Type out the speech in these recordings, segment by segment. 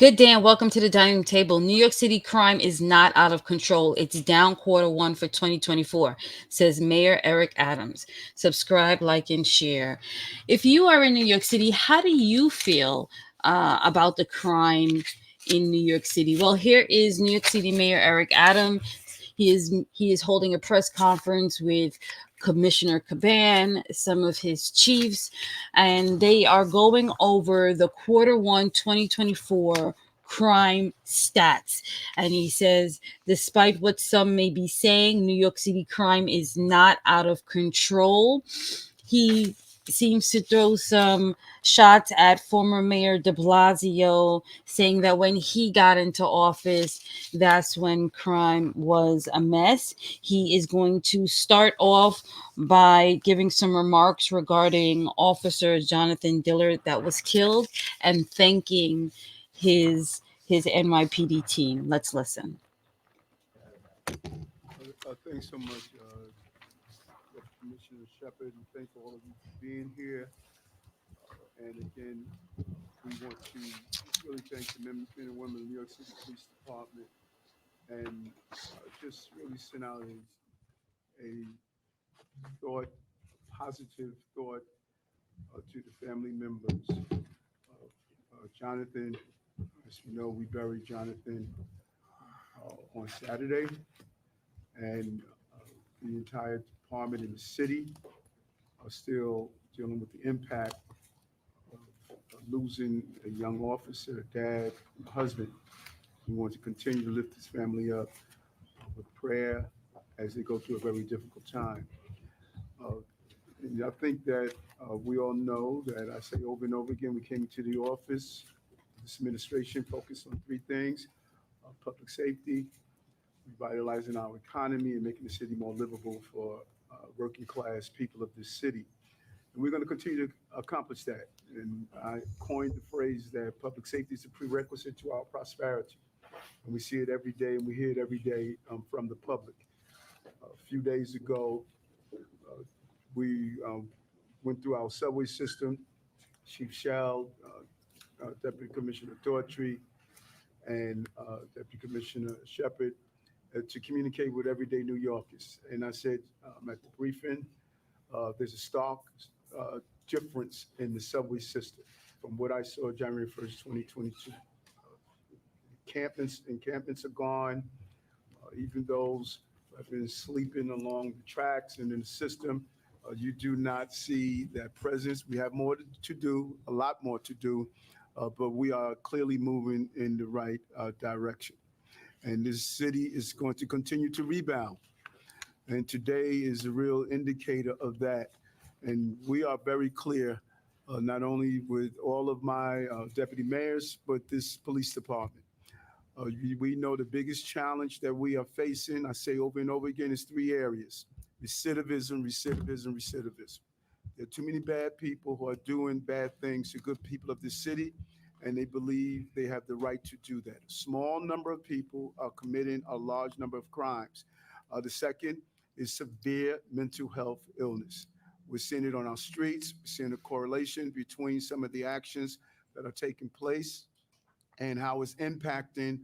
Good day and welcome to the dining table. New York City crime is not out of control. It's down quarter one for 2024, says Mayor Eric Adams. Subscribe, like, and share. If you are in New York City, how do you feel about the crime in New York City? Well, here is New York City Mayor Eric Adams. He is holding a press conference with Commissioner Caban, some of his chiefs, and they are going over the quarter one 2024 crime stats. And he says, despite what some may be saying, New York City crime is not out of control. He seems to throw some shots at former Mayor de Blasio, saying that when he got into office, that's when crime was a mess. He is going to start off by giving some remarks regarding Officer Jonathan Dillard that was killed and thanking his NYPD team. Let's listen. Thanks so much, Commissioner Shepard, and thank all of you for being here. And again, we want to just really thank the men and women of the New York City Police Department and just really send out a thought, a positive thought to the family members of Jonathan. As you know, we buried Jonathan on Saturday, and the entire department in the city are still dealing with the impact of losing a young officer, a dad, a husband. We want to continue to lift his family up with prayer as they go through a very difficult time. Uh, and I think that we all know that I say over and over again, we came to the office, this administration focused on three things: public safety, revitalizing our economy, and making the city more livable for working class people of this city. And we're going to continue to accomplish that. And I coined the phrase that public safety is a prerequisite to our prosperity. And we see it every day, and we hear it every day from the public. A few days ago, we went through our subway system. Chief Shell, Deputy Commissioner Daughtry, and Deputy Commissioner Shepard to communicate with everyday New Yorkers. And I said at the briefing, there's a stark difference in the subway system from what I saw January 1st, 2022. Encampments are gone. Even those who have been sleeping along the tracks and in the system, you do not see that presence. We have more to do, a lot more to do, but we are clearly moving in the right direction. And this city is going to continue to rebound. And today is a real indicator of that. And we are very clear, not only with all of my deputy mayors, but this police department. We know the biggest challenge that we are facing, I say over and over again, is three areas: recidivism, recidivism, recidivism. There are too many bad people who are doing bad things to good people of this city, and they believe they have the right to do that. A small number of people are committing a large number of crimes. The second is severe mental health illness. We're seeing it on our streets. We're seeing a correlation between some of the actions that are taking place and how it's impacting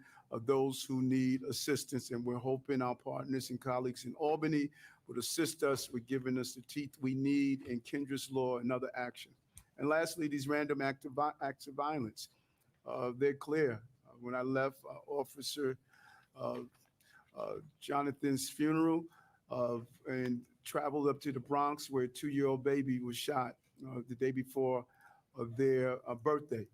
those who need assistance. And we're hoping our partners and colleagues in Albany would assist us with giving us the teeth we need in Kendra's law and other action. And lastly, these random acts of violence. They're clear. When I left Officer uh, Jonathan's funeral and traveled up to the Bronx where a 2-year-old baby was shot the day before their birthday.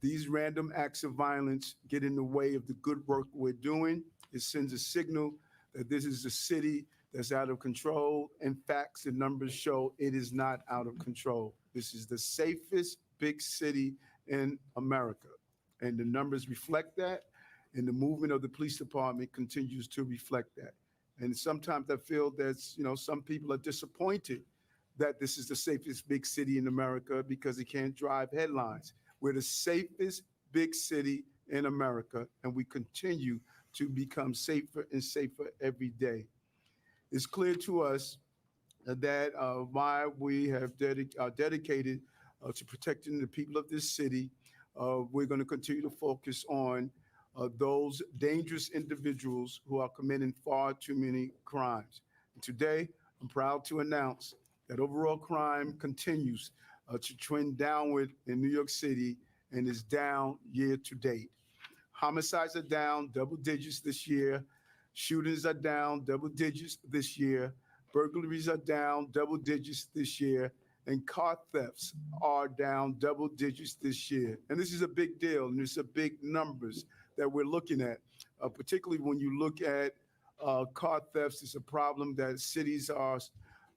These random acts of violence get in the way of the good work we're doing. It sends a signal that this is a city that's out of control. And facts and numbers show it is not out of control. This is the safest big city in America. And the numbers reflect that. And the movement of the police department continues to reflect that. And sometimes I feel that, some people are disappointed that this is the safest big city in America because it can't drive headlines. We're the safest big city in America, and we continue to become safer and safer every day. It's clear to us that why we have dedicated to protecting the people of this city. We're going to continue to focus on those dangerous individuals who are committing far too many crimes. And today, I'm proud to announce that overall crime continues to trend downward in New York City and is down year to date. Homicides are down double digits this year. Shootings are down double digits this year. Burglaries are down double digits this year. And car thefts are down double digits this year. And this is a big deal, and it's a big numbers that we're looking at, particularly when you look at car thefts. It's a problem that cities are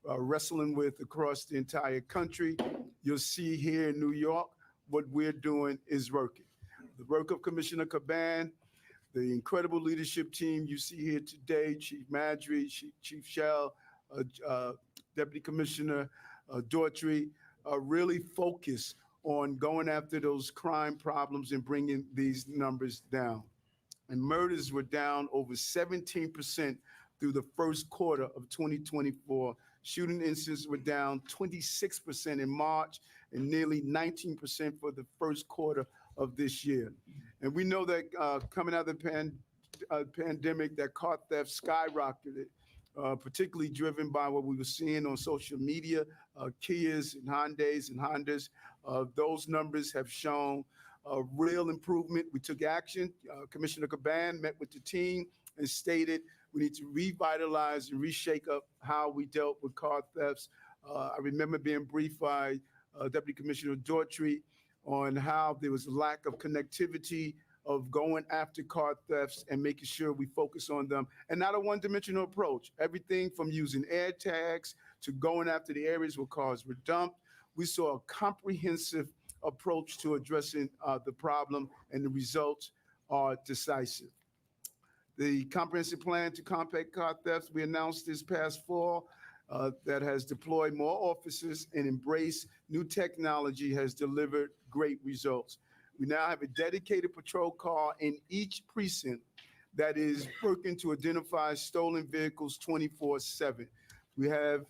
wrestling with across the entire country. You'll see here in New York, what we're doing is working. The work of Commissioner Caban, the incredible leadership team you see here today, Chief Madry, Chief Shell, Deputy Commissioner Daughtry, really focus on going after those crime problems and bringing these numbers down. And murders were down over 17% through the first quarter of 2024. Shooting incidents were down 26% in March and nearly 19% for the first quarter of this year. And we know that coming out of the pandemic, that car theft skyrocketed, particularly driven by what we were seeing on social media, Kias and Hyundais and Hondas. Those numbers have shown a real improvement. We took action. Commissioner Caban met with the team and stated we need to revitalize and reshake up how we dealt with car thefts. I remember being briefed by Deputy Commissioner Daughtry on how there was a lack of connectivity of going after car thefts and making sure we focus on them, and not a one-dimensional approach. Everything from using air tags to going after the areas where cars were dumped. We saw a comprehensive approach to addressing the problem, and the results are decisive. The comprehensive plan to combat car thefts we announced this past fall that has deployed more officers and embraced new technology has delivered great results. We now have a dedicated patrol car in each precinct that is working to identify stolen vehicles 24/7. We have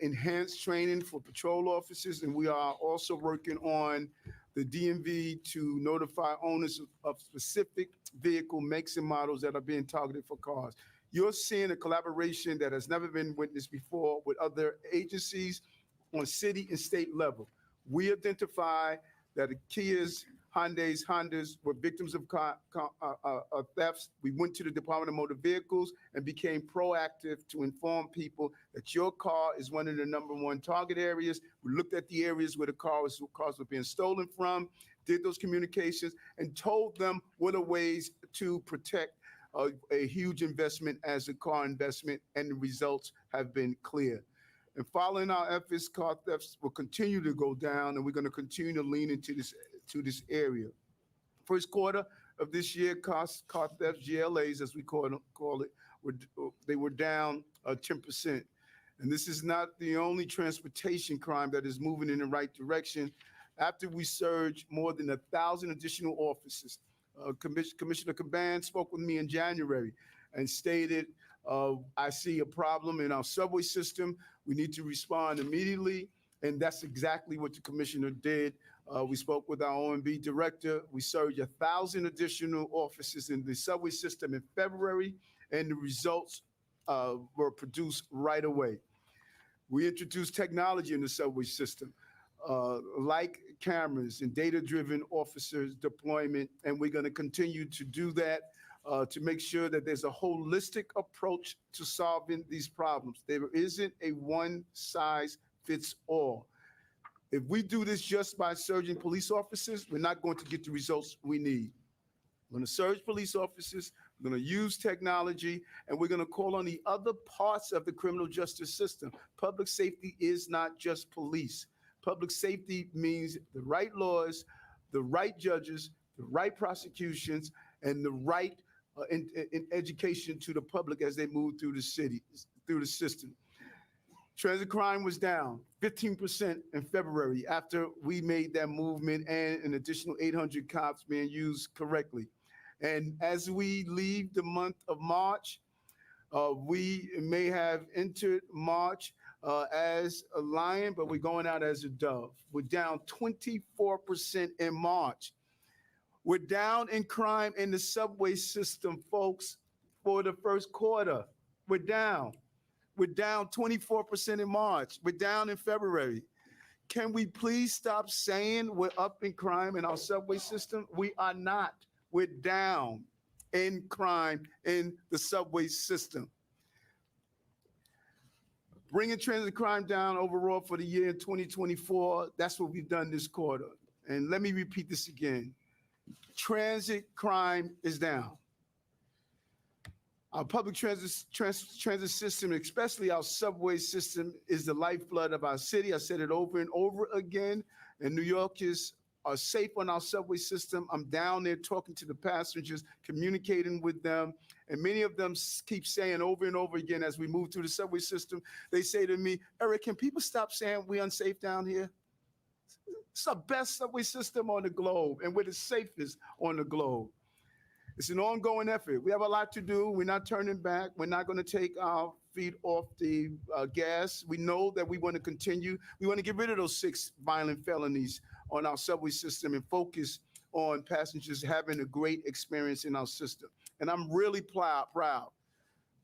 enhanced training for patrol officers, and we are also working on the DMV to notify owners of specific vehicle makes and models that are being targeted for cars. You're seeing a collaboration that has never been witnessed before with other agencies on city and state level. We identify that the Kias, Hyundais, Hondas were victims of thefts. We went to the Department of Motor Vehicles and became proactive to inform people that your car is one of the number one target areas. We looked at the areas where the cars were being stolen from, did those communications, and told them what are ways to protect a huge investment as a car investment, and the results have been clear. And following our efforts, car thefts will continue to go down, and we're going to continue to lean into this area. First quarter of this year, car thefts, GLAs, as we call it, they were down 10%. And this is not the only transportation crime that is moving in the right direction. After we surged more than 1,000 additional officers, Commissioner Caban spoke with me in January and stated, I see a problem in our subway system. We need to respond immediately. And that's exactly what the commissioner did. We spoke with our OMB director. We surged 1,000 additional officers in the subway system in February, and the results were produced right away. We introduced technology in the subway system, like cameras and data-driven officers deployment, and we're going to continue to do that to make sure that there's a holistic approach to solving these problems. There isn't a one-size-fits-all. If we do this just by surging police officers, we're not going to get the results we need. We're going to surge police officers, we're going to use technology, and we're going to call on the other parts of the criminal justice system. Public safety is not just police. Public safety means the right laws, the right judges, the right prosecutions, and the right in education to the public as they move through the city, through the system. Transit crime was down 15% in February after we made that movement, and an additional 800 cops being used correctly. And as we leave the month of March, we may have entered March as a lion, but we're going out as a dove. We're down 24% in March. We're down in crime in the subway system, folks, for the first quarter. We're down. We're down 24% in March. We're down in February. Can we please stop saying we're up in crime in our subway system? We are not. We're down in crime in the subway system. Bringing transit crime down overall for the year 2024, that's what we've done this quarter. And let me repeat this again. Transit crime is down. Our public transit system, especially our subway system, is the lifeblood of our city. I said it over and over again. And New Yorkers are safe on our subway system. I'm down there talking to the passengers, communicating with them. And many of them keep saying over and over again as we move through the subway system, they say to me, Eric, can people stop saying we're unsafe down here? It's the best subway system on the globe, and we're the safest on the globe. It's an ongoing effort. We have a lot to do. We're not turning back. We're not going to take our feet off the gas. We know that we want to continue. We want to get rid of those 6 violent felonies on our subway system and focus on passengers having a great experience in our system. And I'm really proud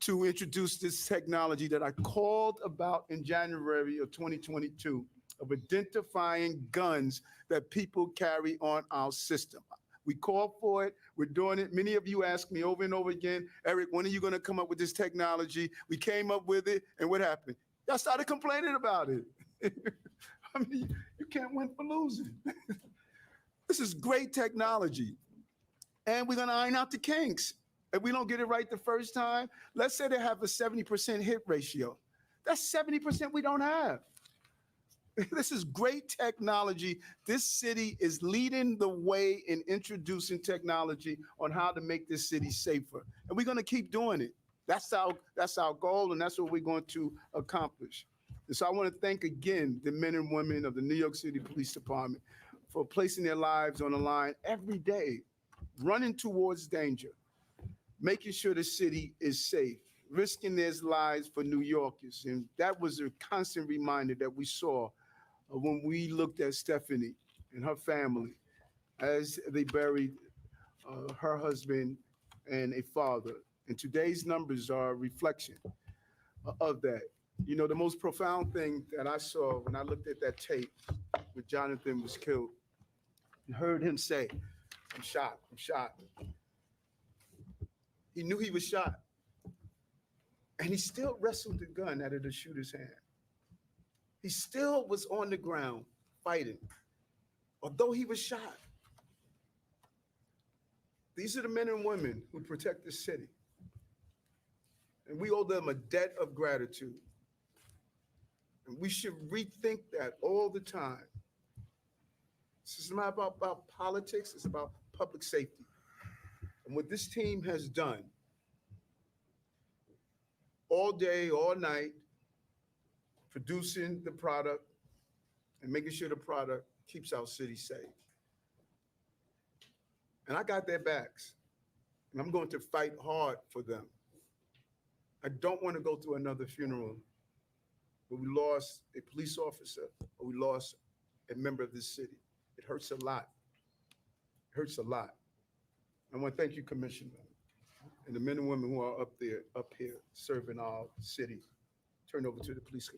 to introduce this technology that I called about in January of 2022 of identifying guns that people carry on our system. We called for it. We're doing it. Many of you ask me over and over again, Eric, when are you going to come up with this technology? We came up with it, and what happened? Y'all started complaining about it. I mean, you can't win for losing. This is great technology. And we're going to iron out the kinks. If we don't get it right the first time, let's say they have a 70% hit ratio. That's 70% we don't have. This is great technology. This city is leading the way in introducing technology on how to make this city safer. And we're going to keep doing it. That's our goal, and that's what we're going to accomplish. And so I want to thank again the men and women of the New York City Police Department for placing their lives on the line every day, running towards danger, making sure the city is safe, risking their lives for New Yorkers. And that was a constant reminder that we saw when we looked at Stephanie and her family as they buried her husband and a father. And today's numbers are a reflection of that. You know, the most profound thing that I saw when I looked at that tape when Jonathan was killed, and heard him say, I'm shot, I'm shot. He knew he was shot. And he still wrestled the gun out of the shooter's hand. He still was on the ground fighting, although he was shot. These are the men and women who protect the city. And we owe them a debt of gratitude. And we should rethink that all the time. This is not about politics, it's about public safety. And what this team has done all day, all night, producing the product and making sure the product keeps our city safe. And I got their backs, and I'm going to fight hard for them. I don't want to go through another funeral where we lost a police officer or we lost a member of this city. It hurts a lot. It hurts a lot. I want to thank you, Commissioner, and the men and women who are up here serving our city. Turn over to the police commissioner.